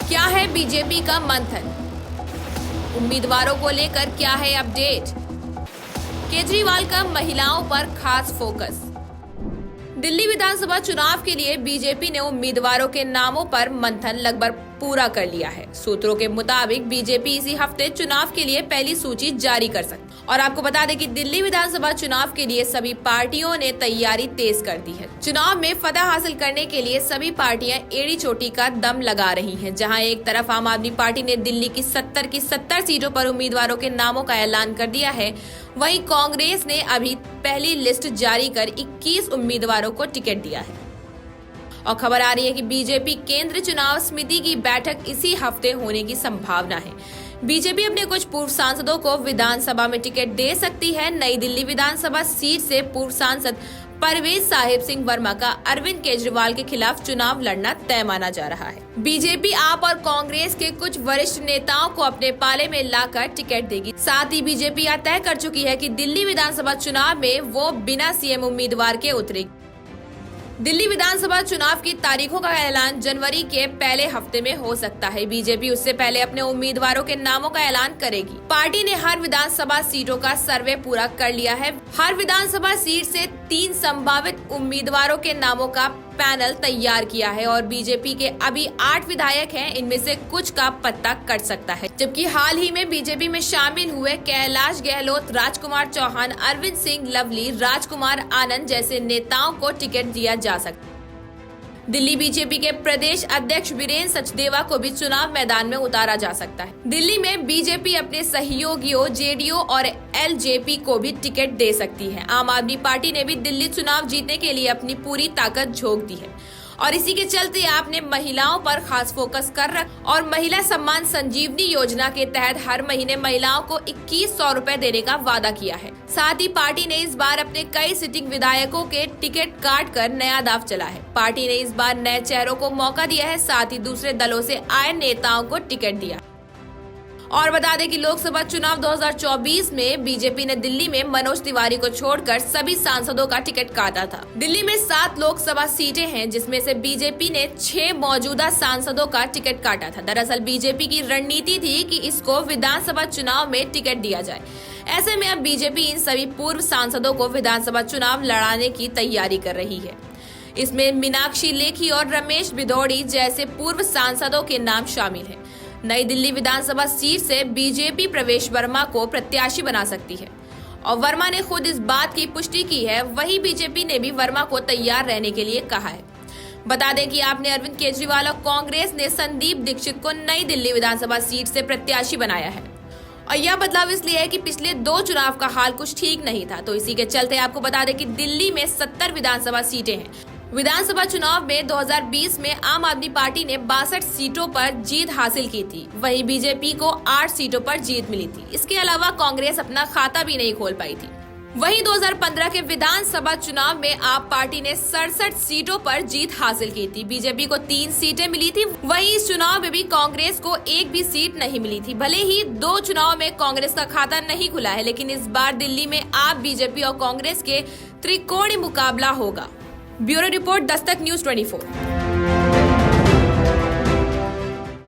क्या है बीजेपी का मंथन? उम्मीदवारों को लेकर क्या है अपडेट? केजरीवाल का महिलाओं पर खास फोकस। दिल्ली विधानसभा चुनाव के लिए बीजेपी ने उम्मीदवारों के नामों पर मंथन लगभग पूरा कर लिया है। सूत्रों के मुताबिक बीजेपी इसी हफ्ते चुनाव के लिए पहली सूची जारी कर सकती है। और आपको बता दें कि दिल्ली विधानसभा चुनाव के लिए सभी पार्टियों ने तैयारी तेज कर दी है। चुनाव में फतह हासिल करने के लिए सभी पार्टियां एड़ी चोटी का दम लगा रही हैं। जहां एक तरफ आम आदमी पार्टी ने दिल्ली की 70 सीटों पर उम्मीदवारों के नामों का ऐलान कर दिया है, वहीं कांग्रेस ने अभी पहली लिस्ट जारी कर 21 उम्मीदवारों को टिकट दिया है। और खबर आ रही है कि बीजेपी केंद्र चुनाव समिति की बैठक इसी हफ्ते होने की संभावना है। बीजेपी अपने कुछ पूर्व सांसदों को विधानसभा में टिकट दे सकती है। नई दिल्ली विधानसभा सीट से पूर्व सांसद परवेज साहिब सिंह वर्मा का अरविंद केजरीवाल के खिलाफ चुनाव लड़ना तय माना जा रहा है। बीजेपी आप और कांग्रेस के कुछ वरिष्ठ नेताओं को अपने पाले में लाकर टिकट देगी। साथ ही बीजेपी यह तय कर चुकी है कि दिल्ली विधानसभा चुनाव में वो बिना सीएम उम्मीदवार के उतरेगी। दिल्ली विधानसभा चुनाव की तारीखों का ऐलान जनवरी के पहले हफ्ते में हो सकता है। बीजेपी उससे पहले अपने उम्मीदवारों के नामों का ऐलान करेगी। पार्टी ने हर विधानसभा सीटों का सर्वे पूरा कर लिया है। हर विधानसभा सीट से 3 संभावित उम्मीदवारों के नामों का पैनल तैयार किया है और बीजेपी के अभी 8 विधायक हैं। इनमें से कुछ का पता कर सकता है। जबकि हाल ही में बीजेपी में शामिल हुए कैलाश गहलोत, राजकुमार चौहान, अरविंद सिंह लवली, राजकुमार आनंद जैसे नेताओं को टिकट दिया जा सकता है। दिल्ली बीजेपी के प्रदेश अध्यक्ष वीरेंद्र सचदेवा को भी चुनाव मैदान में उतारा जा सकता है। दिल्ली में बीजेपी अपने सहयोगियों जेडीयू और एलजेपी को भी टिकट दे सकती है। आम आदमी पार्टी ने भी दिल्ली चुनाव जीतने के लिए अपनी पूरी ताकत झोंक दी है और इसी के चलते आपने महिलाओं पर खास फोकस कर रखा और महिला सम्मान संजीवनी योजना के तहत हर महीने महिलाओं को 2100 रुपए देने का वादा किया है। साथ ही पार्टी ने इस बार अपने कई सिटिंग विधायकों के टिकट काट कर नया दाव चला है। पार्टी ने इस बार नए चेहरों को मौका दिया है, साथ ही दूसरे दलों से आए नेताओं को टिकट दिया। और बता दें कि लोकसभा चुनाव 2024 में बीजेपी ने दिल्ली में मनोज तिवारी को छोड़कर सभी सांसदों का टिकट काटा था। दिल्ली में 7 लोकसभा सीटें हैं, जिसमें से बीजेपी ने 6 मौजूदा सांसदों का टिकट काटा था। दरअसल बीजेपी की रणनीति थी कि इसको विधानसभा चुनाव में टिकट दिया जाए। ऐसे में अब बीजेपी इन सभी पूर्व सांसदों को विधानसभा चुनाव लड़ाने की तैयारी कर रही है। इसमें मीनाक्षी लेखी और रमेश भिदौड़ी जैसे पूर्व सांसदों के नाम शामिल हैं। नई दिल्ली विधानसभा सीट से बीजेपी प्रवेश वर्मा को प्रत्याशी बना सकती है और वर्मा ने खुद इस बात की पुष्टि की है। वहीं बीजेपी ने भी वर्मा को तैयार रहने के लिए कहा है। बता दें कि आपने अरविंद केजरीवाल और कांग्रेस ने संदीप दीक्षित को नई दिल्ली विधानसभा सीट से प्रत्याशी बनाया है और यह बदलाव इसलिए है कि पिछले 2 चुनाव का हाल कुछ ठीक नहीं था। तो इसी के चलते आपको बता दें कि दिल्ली में 70 विधानसभा सीटें हैं। विधानसभा चुनाव में 2020 में आम आदमी पार्टी ने 62 सीटों पर जीत हासिल की थी। वहीं बीजेपी को 8 सीटों पर जीत मिली थी। इसके अलावा कांग्रेस अपना खाता भी नहीं खोल पाई थी। वहीं 2015 के विधानसभा चुनाव में आप पार्टी ने 67 सीटों पर जीत हासिल की थी। बीजेपी को 3 सीटें मिली थी। वहीं इस चुनाव में भी कांग्रेस को एक भी सीट नहीं मिली थी। भले ही 2 चुनाव में कांग्रेस का खाता नहीं खुला है, लेकिन इस बार दिल्ली में आप बीजेपी और कांग्रेस के त्रिकोणीय मुकाबला होगा। Bureau report, Dastak news 24।